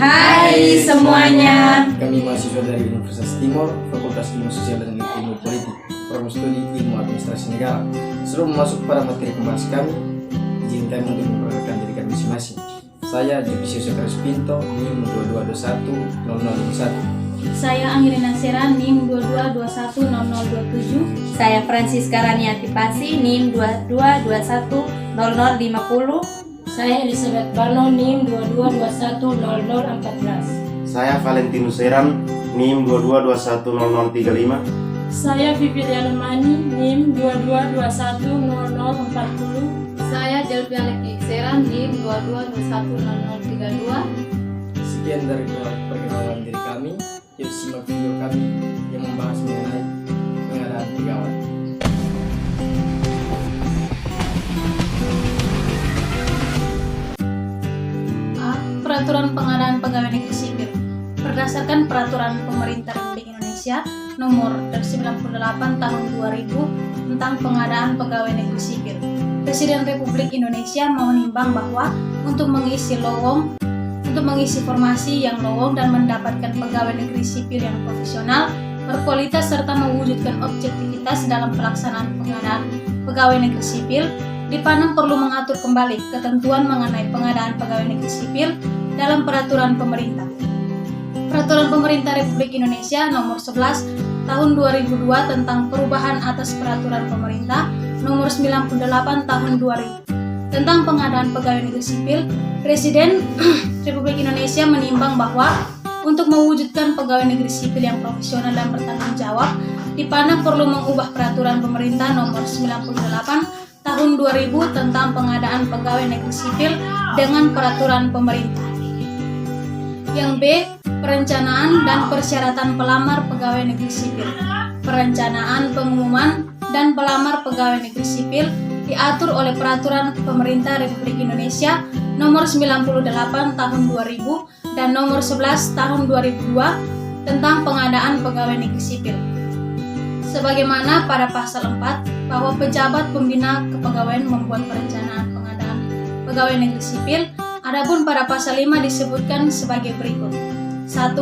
Hai semuanya. Kami mahasiswa dari Universitas Timur, Fakultas Ilmu Sosial dan Ilmu Politik, Program Studi Ilmu Administrasi Negara. Sebelum masuk pada materi pembahasan kami, izinkan untuk memperkenalkan diri kami masing-masing. Saya Divisi Sekretaris Pinto, NIM 22210051. Saya Angrina Sera, NIM 22210027. Saya Francisca Raniati Pasi, NIM 22210050. Saya Elizabeth Bano, NIM 22210014. Saya Valentinus Seram, NIM 22210035. Saya Vivi Alemani, NIM 22210040. Saya Delvia Leki Seran, NIM 22210032. Sekian dari perkenalan diri kami. Yuk simak video kami yang membahas mengenai pengadaan pegawai. Peraturan Pengadaan Pegawai Negeri Sipil. Berdasarkan Peraturan Pemerintah Republik Indonesia Nomor 98 Tahun 2000 tentang Pengadaan Pegawai Negeri Sipil, Presiden Republik Indonesia menimbang bahwa untuk mengisi formasi yang lowong dan mendapatkan pegawai negeri sipil yang profesional, berkualitas serta mewujudkan objektivitas dalam pelaksanaan pengadaan pegawai negeri sipil, dipandang perlu mengatur kembali ketentuan mengenai pengadaan pegawai negeri sipil dalam peraturan pemerintah. Peraturan Pemerintah Republik Indonesia Nomor 11 Tahun 2002 tentang perubahan atas Peraturan Pemerintah Nomor 98 Tahun 2000 tentang pengadaan pegawai negeri sipil. Presiden Republik Indonesia menimbang bahwa untuk mewujudkan pegawai negeri sipil yang profesional dan bertanggung jawab, dipandang perlu mengubah Peraturan Pemerintah Nomor 98 Tahun 2000 tentang pengadaan pegawai negeri sipil dengan peraturan pemerintah. Yang B. Perencanaan dan persyaratan pelamar pegawai negeri sipil. Perencanaan, pengumuman, dan pelamar pegawai negeri sipil diatur oleh Peraturan Pemerintah Republik Indonesia Nomor 98 Tahun 2000 dan Nomor 11 Tahun 2002 tentang pengadaan pegawai negeri sipil. Sebagaimana pada pasal 4 bahwa pejabat pembina kepegawaian membuat perencanaan pengadaan pegawai negeri sipil, adapun pada pasal 5 disebutkan sebagai berikut. 1.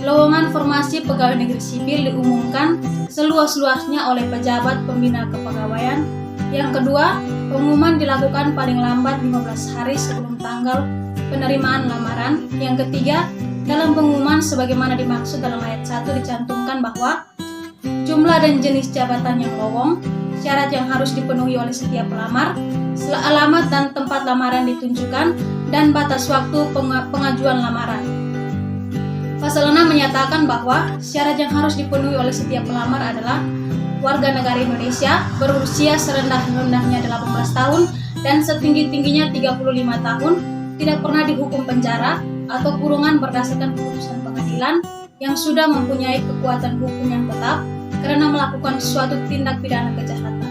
Lowongan formasi pegawai negeri sipil diumumkan seluas-luasnya oleh pejabat pembina kepegawaian. Yang kedua, pengumuman dilakukan paling lambat 15 hari sebelum tanggal penerimaan lamaran. Yang ketiga, dalam pengumuman sebagaimana dimaksud dalam ayat 1 dicantumkan bahwa jumlah dan jenis jabatan yang lowong, syarat yang harus dipenuhi oleh setiap pelamar, alamat dan tempat lamaran ditunjukkan, dan batas waktu pengajuan lamaran. Pasal 6 menyatakan bahwa syarat yang harus dipenuhi oleh setiap pelamar adalah warga negara Indonesia, berusia serendah-rendahnya 18 tahun dan setinggi-tingginya 35 tahun, tidak pernah dihukum penjara atau kurungan berdasarkan putusan pengadilan yang sudah mempunyai kekuatan hukum yang tetap karena melakukan suatu tindak pidana kejahatan.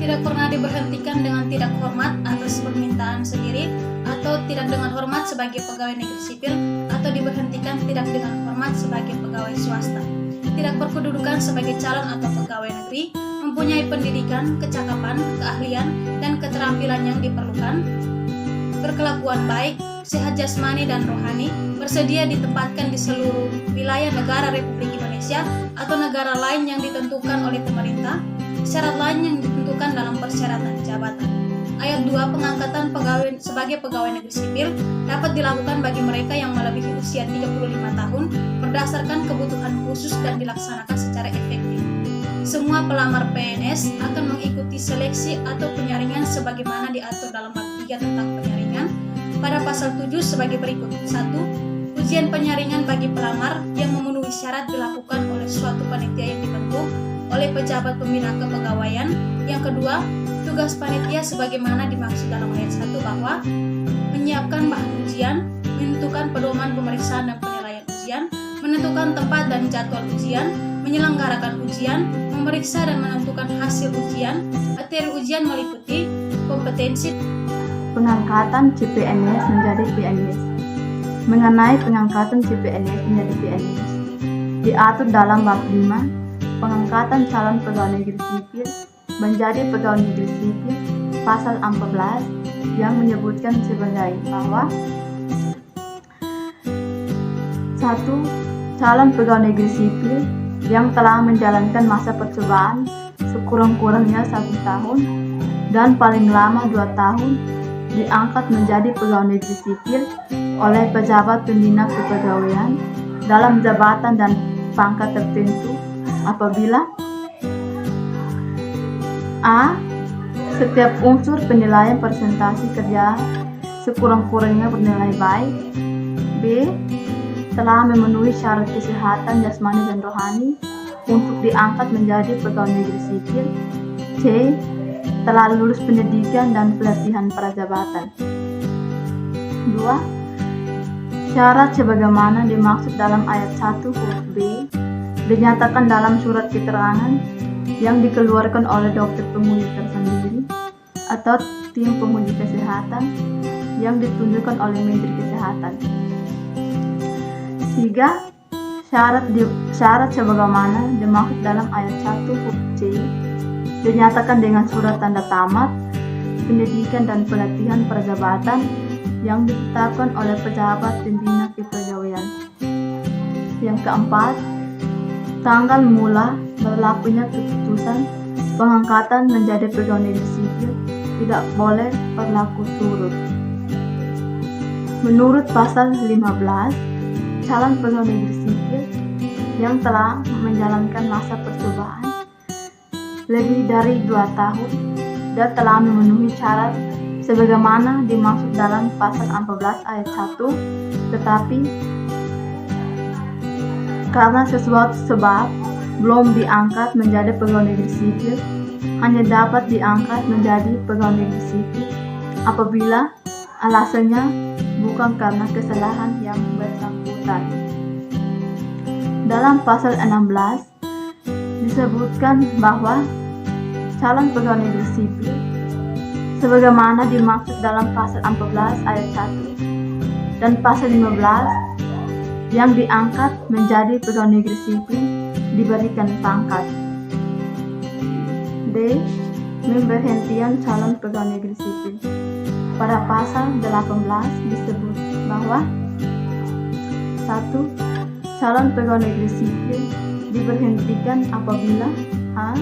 Tidak pernah diberhentikan dengan tidak hormat atas permintaan sendiri atau tidak dengan hormat sebagai pegawai negeri sipil atau diberhentikan tidak dengan hormat sebagai pegawai swasta. Tidak berkedudukan sebagai calon atau pegawai negeri, mempunyai pendidikan, kecakapan, keahlian, dan keterampilan yang diperlukan, berkelakuan baik, sehat jasmani dan rohani, bersedia ditempatkan di seluruh wilayah negara Republik Indonesia atau negara lain yang ditentukan oleh pemerintah, syarat lain yang ditentukan dalam persyaratan jabatan. Ayat 2. Pengangkatan pegawai sebagai pegawai negeri sipil dapat dilakukan bagi mereka yang melebihi usia 35 tahun berdasarkan kebutuhan khusus dan dilaksanakan secara efektif. Semua pelamar PNS akan mengikuti seleksi atau penyaringan sebagaimana diatur dalam bab 3 tentang penyaringan pada pasal 7 sebagai berikut. 1. Ujian penyaringan bagi pelamar yang memenuhi syarat dilakukan oleh suatu panitia yang dibentuk oleh pejabat pembina kepegawaian. Yang kedua, tugas panitia sebagaimana dimaksud dalam ayat 1 bahwa menyiapkan bahan ujian, menentukan pedoman pemeriksaan dan penilaian ujian, menentukan tempat dan jadwal ujian, menyelenggarakan ujian, memeriksa dan menentukan hasil ujian. Materi ujian meliputi kompetensi, pengangkatan CPNS menjadi PNS. Mengenai pengangkatan CPNS menjadi PNS, diatur dalam bab 5 pengangkatan calon pegawai negeri sipil menjadi pegawai negeri sipil pasal 14 yang menyebutkan sebagai bahwa 1. Calon pegawai negeri sipil yang telah menjalankan masa percobaan sekurang-kurangnya 1 tahun dan paling lama 2 tahun diangkat menjadi pegawai negeri sipil oleh pejabat pembina kepegawaian dalam jabatan dan pangkat tertentu apabila A. Setiap unsur penilaian presentasi kerja sekurang-kurangnya bernilai baik. B. Telah memenuhi syarat kesehatan jasmani dan rohani untuk diangkat menjadi pegawai negeri sipil. C. Telah lulus pendidikan dan pelatihan prajabatan. 2. Syarat sebagaimana dimaksud dalam ayat 1 huruf B dinyatakan dalam surat keterangan yang dikeluarkan oleh dokter penguji tersendiri atau tim penguji kesehatan yang ditunjukkan oleh Menteri Kesehatan. 3. Syarat sebagaimana dimaksud dalam ayat 1 huruf C dinyatakan dengan surat tanda tamat pendidikan dan pelatihan prajabatan yang ditetapkan oleh pejabat pembina kepegawaian. Yang keempat, tanggal mula berlakunya keputusan pengangkatan menjadi pegawai negeri sipil tidak boleh berlaku surut. Menurut pasal 15, calon pegawai negeri sipil yang telah menjalankan masa percobaan lebih dari 2 tahun dan telah memenuhi syarat sebagaimana dimaksud dalam pasal 14 ayat 1, tetapi karena sesuatu sebab belum diangkat menjadi pegawai negeri sipil, hanya dapat diangkat menjadi pegawai negeri sipil apabila alasannya bukan karena kesalahan yang bersangkutan. Dalam pasal 16 disebutkan bahwa calon pegawai negeri sipil sebagaimana dimaksud dalam pasal 14 ayat 1 dan pasal 15 yang diangkat menjadi pegawai negeri sipil diberikan pangkat. D. Pemberhentian calon pegawai negeri sipil. Pada pasal 18 disebut bahwa 1. Calon pegawai negeri sipil diberhentikan apabila A.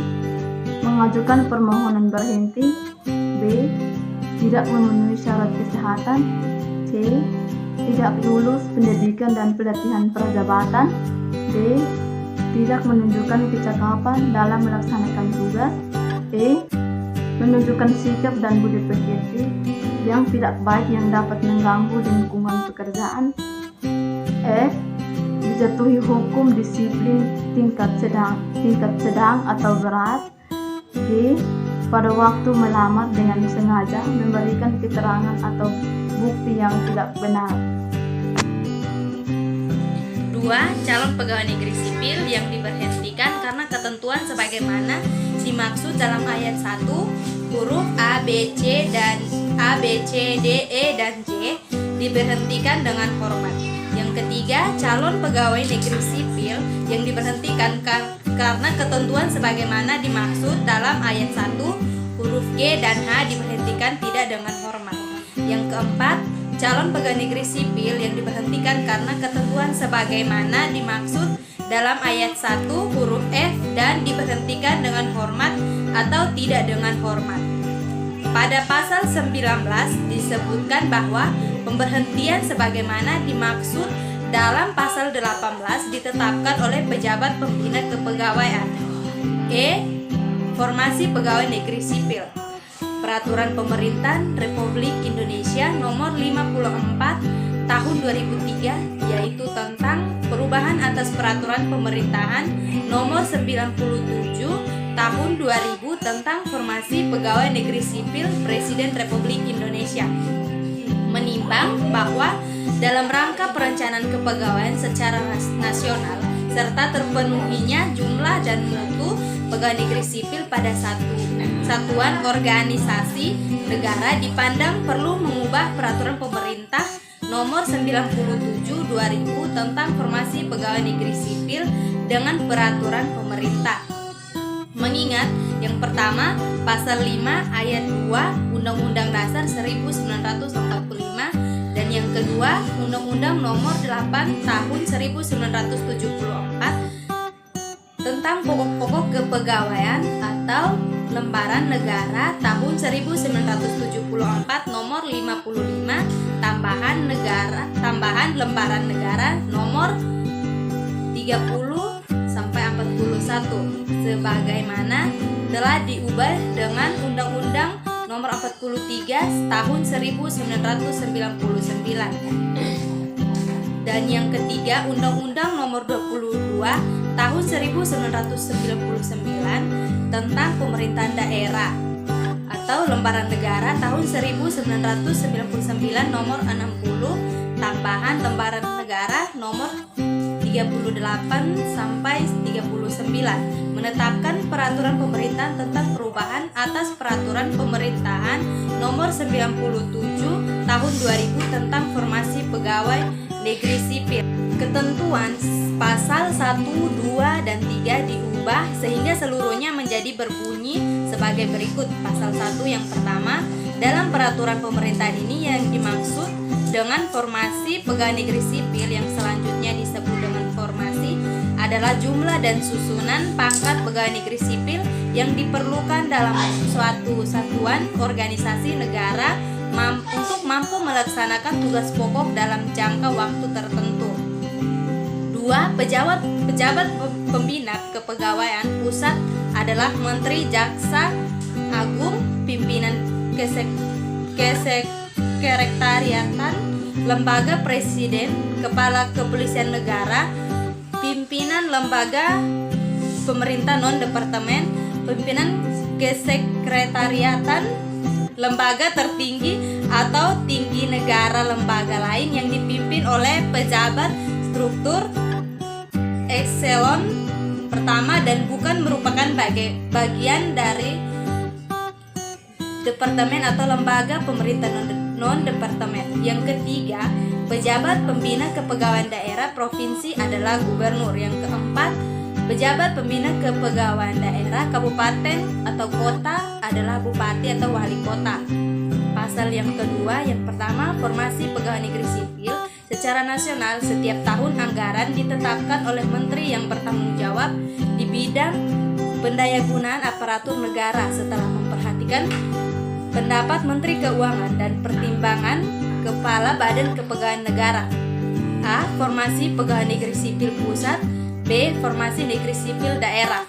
Mengajukan permohonan berhenti. B. Tidak memenuhi syarat kesehatan. C. Tidak lulus pendidikan dan pelatihan prajabatan. D. Tidak menunjukkan kecakapan dalam melaksanakan tugas. E. Menunjukkan sikap dan budi pekerti yang tidak baik yang dapat mengganggu lingkungan pekerjaan. F. Dijatuhi hukum disiplin tingkat sedang atau berat. G. Pada waktu melamar dengan sengaja memberikan keterangan atau bukti yang tidak benar. 2. Calon pegawai negeri sipil yang diberhentikan karena ketentuan sebagaimana dimaksud dalam ayat 1 huruf A, B, C, D, E, dan J diberhentikan dengan hormat. Yang ketiga, calon pegawai negeri sipil yang diberhentikan karena ketentuan sebagaimana dimaksud dalam ayat 1 huruf G dan H diberhentikan tidak dengan hormat. Yang keempat, calon pegawai negeri sipil yang diberhentikan karena ketentuan sebagaimana dimaksud dalam ayat 1 huruf F dan diberhentikan dengan hormat atau tidak dengan hormat. Pada pasal 19 disebutkan bahwa pemberhentian sebagaimana dimaksud dalam pasal 18 ditetapkan oleh pejabat pembina kepegawaian. E. Formasi pegawai negeri sipil. Peraturan Pemerintahan Republik Indonesia Nomor 54 Tahun 2003, yaitu tentang perubahan atas Peraturan Pemerintahan Nomor 97 Tahun 2000 tentang Formasi Pegawai Negeri Sipil Presiden Republik Indonesia, menimbang bahwa dalam rangka perencanaan kepegawaian secara nasional serta terpenuhinya jumlah dan mutu pegawai negeri sipil pada satuan organisasi negara dipandang perlu mengubah Peraturan Pemerintah Nomor 97/2000 tentang Formasi Pegawai Negeri Sipil dengan Peraturan Pemerintah. Mengingat yang pertama, pasal 5 ayat 2 Undang-Undang Dasar 1945 dan Dan yang kedua, Undang-Undang Nomor 8 Tahun 1974 tentang pokok-pokok kepegawaian atau Lembaran Negara tahun 1974 Nomor 55 tambahan Lembaran Negara Nomor 30 sampai 41 sebagaimana telah diubah dengan Undang-Undang Nomor 43 tahun 1999. Dan yang ketiga, Undang-Undang Nomor 22 tahun 1999 tentang pemerintahan daerah atau Lembaran Negara tahun 1999 Nomor 60 tambahan Lembaran Negara Nomor 38 sampai 39 menetapkan peraturan pemerintahan tentang perubahan atas peraturan pemerintahan Nomor 97 tahun 2000 tentang formasi pegawai negeri sipil. Ketentuan pasal 1, 2, dan 3 diubah sehingga seluruhnya menjadi berbunyi sebagai berikut. Pasal 1 yang pertama, dalam peraturan pemerintahan ini yang dimaksud dengan formasi pegawai negeri sipil yang selanjutnya disebut dengan formasi adalah jumlah dan susunan pangkat pegawai negeri sipil yang diperlukan dalam suatu satuan organisasi negara untuk mampu melaksanakan tugas pokok dalam jangka waktu tertentu. 2. Pejabat pembina kepegawaian pusat adalah Menteri Jaksa Agung, pimpinan Kesekretariatan Lembaga Presiden, Kepala Kepolisian Negara, pimpinan lembaga pemerintah non-departemen, pimpinan Kesekretariatan lembaga tertinggi atau tinggi negara lembaga lain yang dipimpin oleh pejabat struktur eselon pertama dan bukan merupakan bagian dari departemen atau lembaga pemerintah non-departemen. Yang ketiga, pejabat pembina kepegawaian daerah provinsi adalah gubernur. Yang keempat, pejabat pembina kepegawaian daerah kabupaten atau kota adalah bupati atau wali kota. Pasal yang kedua, yang pertama, formasi pegawai negeri sipil secara nasional setiap tahun anggaran ditetapkan oleh menteri yang bertanggung jawab di bidang pendayagunaan aparatur negara setelah memperhatikan pendapat Menteri Keuangan dan pertimbangan Kepala Badan Kepegawaian Negara. A. Formasi pegawai negeri sipil pusat. B. Formasi negeri sipil daerah.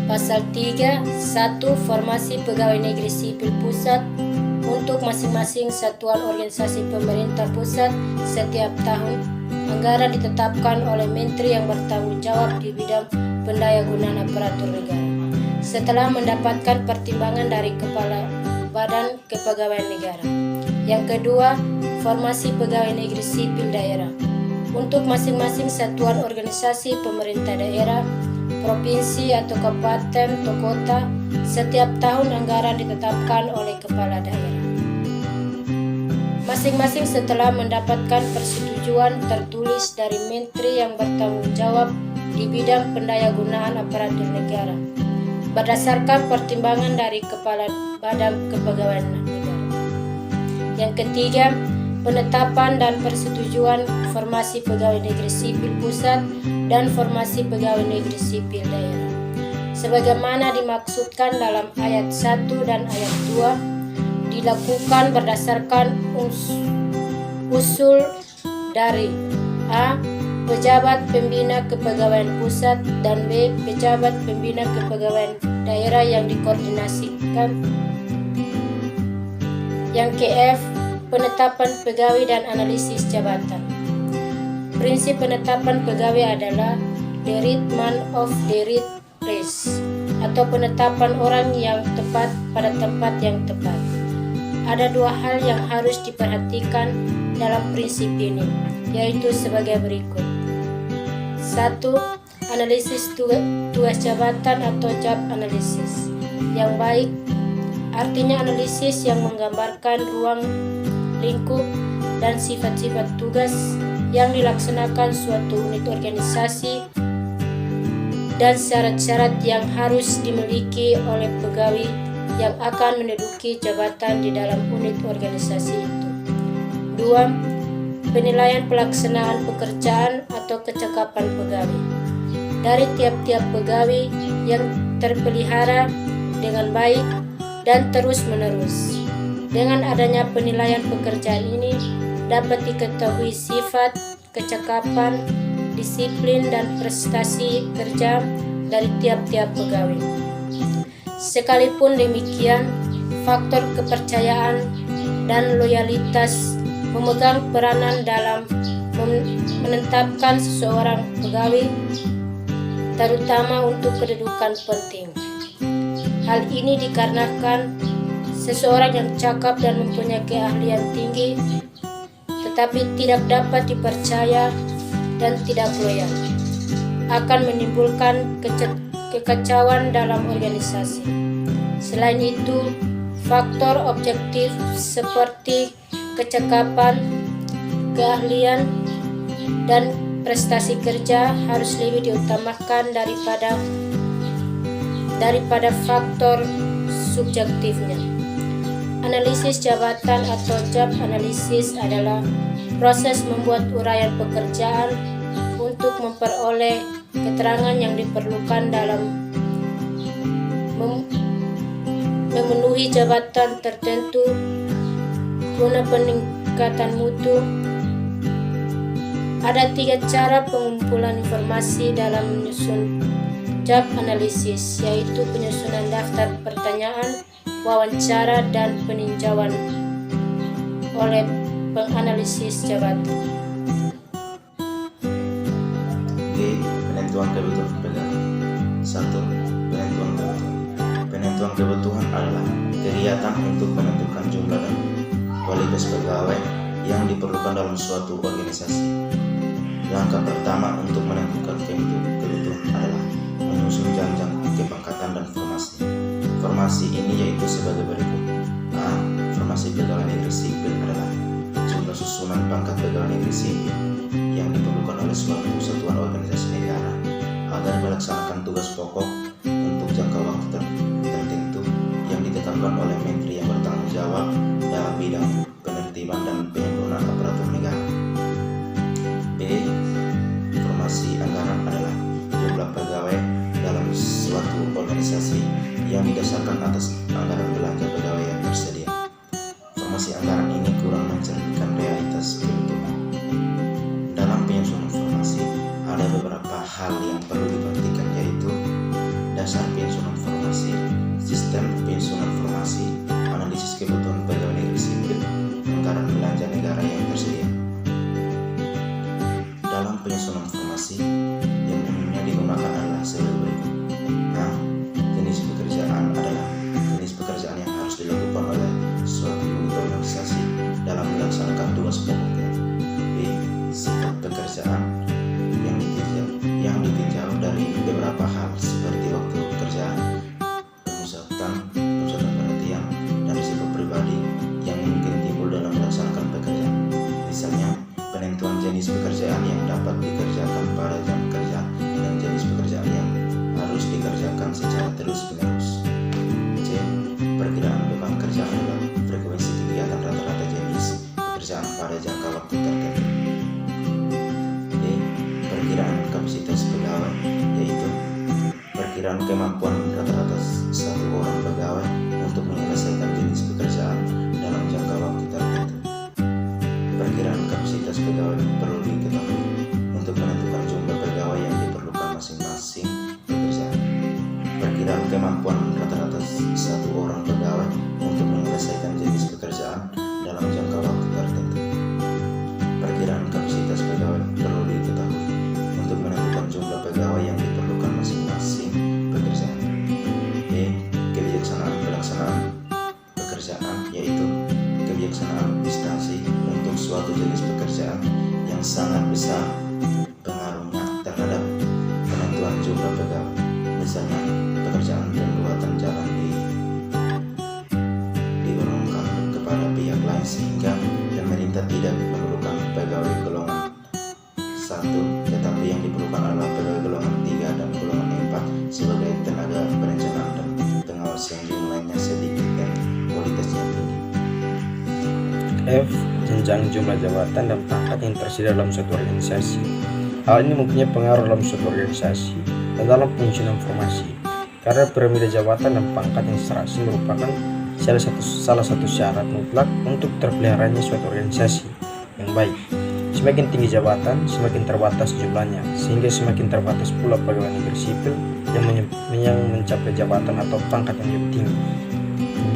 Pasal 3, 1. Formasi pegawai negeri sipil pusat untuk masing-masing satuan organisasi pemerintah pusat setiap tahun. Anggaran ditetapkan oleh Menteri yang bertanggung jawab di bidang pendayagunaan aparatur negara setelah mendapatkan pertimbangan dari Kepala Badan Kepegawaian Negara. Yang kedua, formasi pegawai negeri sipil daerah untuk masing-masing satuan organisasi pemerintah daerah, provinsi atau kabupaten atau kota. Setiap tahun anggaran ditetapkan oleh kepala daerah masing-masing setelah mendapatkan persetujuan tertulis dari menteri yang bertanggung jawab di bidang pendayagunaan aparatur negara berdasarkan pertimbangan dari Kepala Badan Kepegawaian Negara. Yang ketiga, penetapan dan persetujuan formasi pegawai negeri sipil pusat dan formasi pegawai negeri sipil daerah sebagaimana dimaksudkan dalam ayat 1 dan ayat 2 dilakukan berdasarkan usul dari A. Pejabat pembina kepegawaian pusat dan B. Pejabat pembina kepegawaian daerah yang dikoordinasikan. Yang ke-F. Penetapan pegawai dan analisis jabatan. Prinsip penetapan pegawai adalah deritment of derit place atau penetapan orang yang tepat pada tempat yang tepat. Ada dua hal yang harus diperhatikan dalam prinsip ini, yaitu sebagai berikut. 1. Analisis tugas jabatan atau job analysis yang baik, artinya analisis yang menggambarkan ruang lingkup dan sifat-sifat tugas yang dilaksanakan suatu unit organisasi dan syarat-syarat yang harus dimiliki oleh pegawai yang akan menduduki jabatan di dalam unit organisasi itu. kedua, penilaian pelaksanaan pekerjaan atau kecakapan pegawai. Dari tiap-tiap pegawai yang terpelihara dengan baik dan terus-menerus. Dengan adanya penilaian pekerjaan ini dapat diketahui sifat, kecakapan, disiplin, dan prestasi kerja dari tiap-tiap pegawai. Sekalipun demikian, faktor kepercayaan dan loyalitas memegang peranan dalam menetapkan seseorang pegawai, terutama untuk kedudukan penting. Hal ini dikarenakan seseorang yang cakap dan mempunyai keahlian tinggi tetapi tidak dapat dipercaya dan tidak loyal akan menimbulkan kekacauan dalam organisasi. Selain itu, faktor objektif seperti kecakapan, keahlian, dan prestasi kerja harus lebih diutamakan daripada faktor subjektifnya. Analisis jabatan atau job analysis adalah proses membuat uraian pekerjaan untuk memperoleh keterangan yang diperlukan dalam memenuhi jabatan tertentu guna peningkatan mutu. Ada 3 cara pengumpulan informasi dalam menyusun job analysis, yaitu penyusunan daftar pertanyaan, wawancara, dan peninjauan oleh penganalisis jabatan. G. Penentuan kebutuhan pegawai. 1. Penentuan kebutuhan. Penentuan kebutuhan adalah kegiatan untuk menentukan jumlah dan kualitas pegawai yang diperlukan dalam suatu organisasi. Langkah pertama untuk menentukan kebutuhan adalah menyusun jenjang kepangkatan dan formasi. Formasi ini yaitu sebagai berikut. A. Formasi pegawai negeri sipil adalah jumlah susunan pangkat pegawai negeri sipil yang diperlukan oleh suatu satuan organisasi negara agar melaksanakan tugas pokok untuk jangka waktu tertentu yang ditetapkan oleh menteri yang bertanggung jawab dalam bidang penertiban dan penyempurnaan aparatur negara. B. Formasi anggaran adalah jumlah pegawai dalam suatu organisasi yang didasarkan atas anggaran belanja pegawai yang tersedia. Formasi anggaran ini kurang mencerminkan realitas kebutuhan. Dalam penyusunan formasi, ada beberapa hal yang perlu diperhatikan, yaitu dasar penyusunan formasi, sistem penyusunan formasi, analisis kebutuhan pegawai negeri sipil, anggaran belanja negara yang tersedia. Dalam penyusunan formasi, yang umumnya digunakan adalah sebagai berikut. A. Jenis pekerjaan adalah jenis pekerjaan yang harus dilakukan oleh suatu unit organisasi dalam melaksanakan tugas pokoknya. B. Sifat pekerjaan yang ditinjau dari beberapa hal seperti waktu pekerjaan, pemusatan perhatian, dan risiko pribadi yang mungkin timbul dalam melaksanakan pekerjaan. Misalnya, penentuan jenis pekerjaan yang dapat dikerjakan pada jam kerja dan jenis pekerjaan yang harus dikerjakan secara terus-menerus. C. Perkiraan beban kerja adalah frekuensi kegiatan rata-rata jenis pekerjaan pada jangka waktu tertentu. D. Perkiraan kapasitas pegawai, yaitu perkiraan kemampuan rata-rata satu orang pegawai untuk menyelesaikan jenis pekerjaan dalam jangka waktu tertentu. Perkiraan kapasitas pegawai perlu diketahui untuk menentukan jumlah pegawai yang diperlukan masing-masing pekerjaan. Perkiraan kemampuan rata-rata satu orang pegawai untuk menyelesaikan jenis pekerjaan dalam jangka waktu tertentu. Perkiraan kapasitas pegawai perlu diketahui untuk menentukan jumlah pegawai yang diperlukan masing-masing pekerjaan. B. Kebijaksanaan pelaksanaan pekerjaan, yaitu kebijaksanaan instansi untuk suatu jenis pekerjaan yang sangat besar pengaruhnya terhadap penentuan jumlah pegawai. Misalnya, pekerjaan pembuatan jalan digolongkan kepada pihak lain sehingga pemerintah tidak memerlukan pegawai golongan 1, tetapi yang diperlukan adalah pegawai golongan 3 dan golongan 4 sebagai tenaga perencanaan dan pengawas yang jumlahnya sedikit dan kualitasnya tinggi. F. Jenjang penunjang jumlah jabatan dan pangkat yang tersedia dalam suatu organisasi. Hal ini mempunyai pengaruh dalam suatu organisasi dan dalam penyusunan formasi, karena piramida jabatan dan pangkat yang serasi merupakan salah satu syarat mutlak untuk terpeliharanya suatu organisasi yang baik. Semakin tinggi jabatan, semakin terbatas jumlahnya, sehingga semakin terbatas pula pegawai negeri sipil yang mencapai jabatan atau pangkat yang lebih tinggi.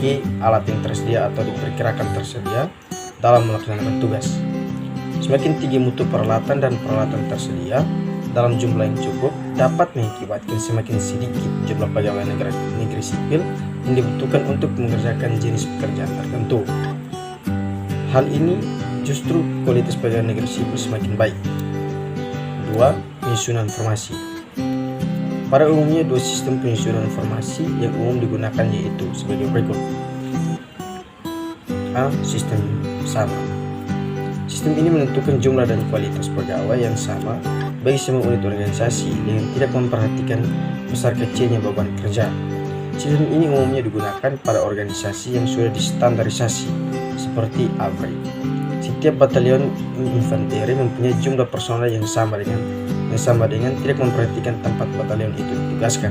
G. Alat yang tersedia atau diperkirakan tersedia dalam melaksanakan tugas. Semakin tinggi mutu peralatan dan peralatan tersedia dalam jumlah yang cukup dapat mengakibatkan semakin sedikit jumlah pegawai negeri sipil yang dibutuhkan untuk mengerjakan jenis pekerjaan tertentu. Hal ini justru kualitas pegawai negeri sipil semakin baik. 2. Penyusunan formasi. Pada umumnya dua sistem penyusunan formasi yang umum digunakan yaitu sebagai berikut. A. Sistem sama. Sistem ini menentukan jumlah dan kualitas pegawai yang sama bagi semua unit organisasi dengan tidak memperhatikan besar kecilnya beban kerja. Sistem ini umumnya digunakan pada organisasi yang sudah distandarisasi seperti ABRI. Setiap batalion infanteri mempunyai jumlah personel yang sama dengan tidak memperhatikan tempat batalion itu ditugaskan.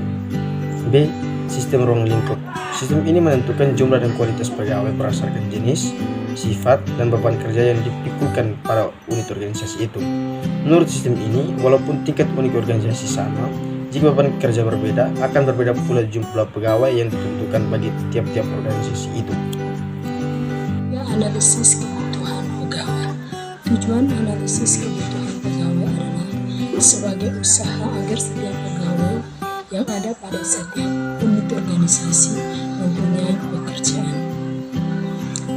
B. Sistem ruang lingkup. Sistem ini menentukan jumlah dan kualitas pegawai berdasarkan jenis, sifat, dan beban kerja yang dipikulkan pada unit organisasi itu. Menurut sistem ini, walaupun tingkat unit organisasi sama, jika beban kerja berbeda, akan berbeda pula jumlah pegawai yang ditentukan bagi tiap-tiap organisasi itu. Analisis kebutuhan pegawai. Tujuan analisis kebutuhan pegawai adalah sebagai usaha agar setiap pegawai yang ada pada setiap unit organisasi mempunyai pekerjaan.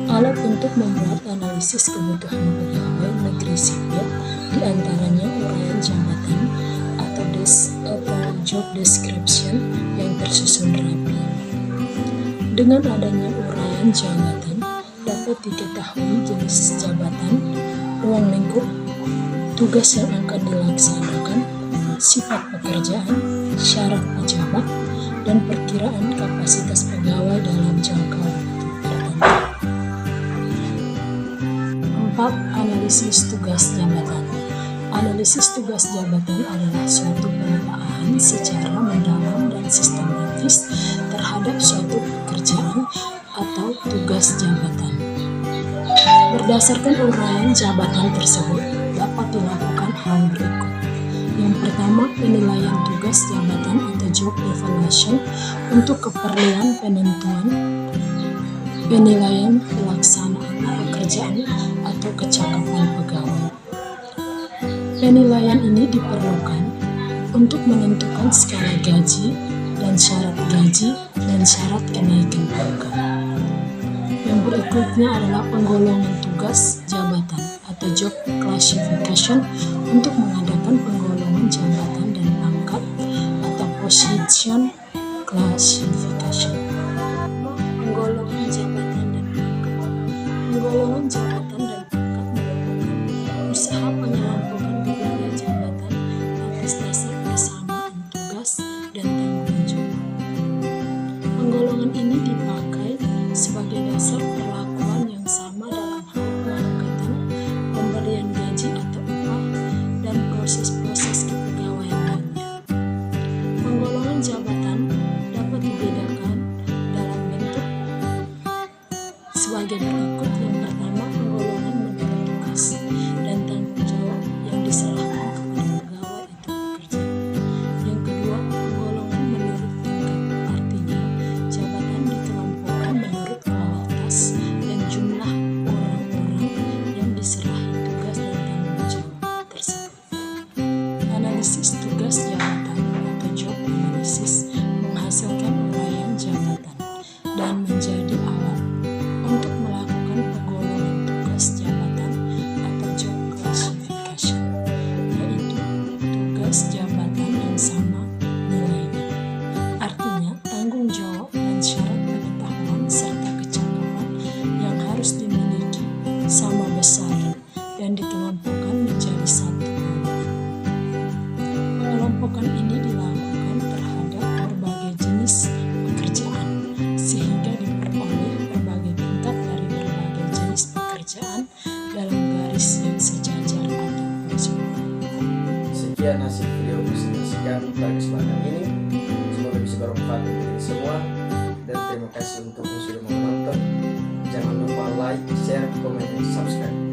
Alat untuk membuat analisis kebutuhan pegawai negeri sipil diantaranya uraian jabatan atau job description yang tersusun rapi. Dengan adanya uraian jabatan dapat diketahui jenis jabatan, ruang lingkup, tugas yang akan dilaksanakan, sifat pekerjaan, syarat pejabat, dan perkiraan kapasitas pegawai dalam jangka waktu tertentu. 4. Analisis tugas jabatan. Analisis tugas jabatan adalah suatu pemetaan secara mendalam dan sistematis terhadap suatu pekerjaan atau tugas jabatan. Berdasarkan uraian jabatan tersebut dapat dilakukan hal berikut. Yang pertama, penilaian tugas jabatan atau job evaluation untuk keperluan penentuan penilaian pelaksanaan pekerjaan atau kecakapan pegawai. Penilaian ini diperlukan untuk menentukan skala gaji dan syarat gaji dan syarat kenaikan pangkat. Yang berikutnya adalah penggolongan tugas jabatan atau job classification untuk mengadakan penggolongan jabatan dan pangkat atau position classification. Penggolongan jabatan dan pangkat. Penggolongan jabatan dan pangkat merupakan usaha penyelenggaraan wilayah jabatan atas dasar persamaan tugas dan tanggung jawab. Penggolongan ini dipakai sebagai dasar perlakuan yang sama dalam hal pengangkatan, pemberian gaji atau upah, dan proses-proses kepegawaian lainnya. Penggolongan jabatan dapat dibedakan dalam bentuk sebagai berikut. Yang pertama, penggolongan menurut tugas dan tanggung jawab yang diserahkan kepada pegawai itu bekerja. Yang kedua, penggolongan menurut tingkat, artinya jabatan dikelompokkan menurut kualitas dan jumlah orang-orang yang diserahi tugas dan tanggung jawab tersebut. Analisis tugas jabatan atau job analysis menghasilkan uraian jabatan dan menjadi alat untuk melakukan penggolongan tugas jabatan atau job classification, yaitu tugas jabatan yang sama nilainya. Artinya, tanggung jawab dan syarat pengetahuan serta kecakapan yang harus dimiliki sama besar dan dikelompokkan menjadi satu golongan. Pengelompokan ini dilakukan terhadap berbagai jenis pekerjaan sehingga diperoleh berbagai tingkat dari berbagai jenis pekerjaan dalam akademis yang sejajar atau berjumlah. Sekian hasil video presentasikan pada kesempatan ini. Semoga bisa bermanfaat untuk kita semua. Dan terima kasih untuk yang sudah menonton. Jangan lupa like, share, komen, dan subscribe.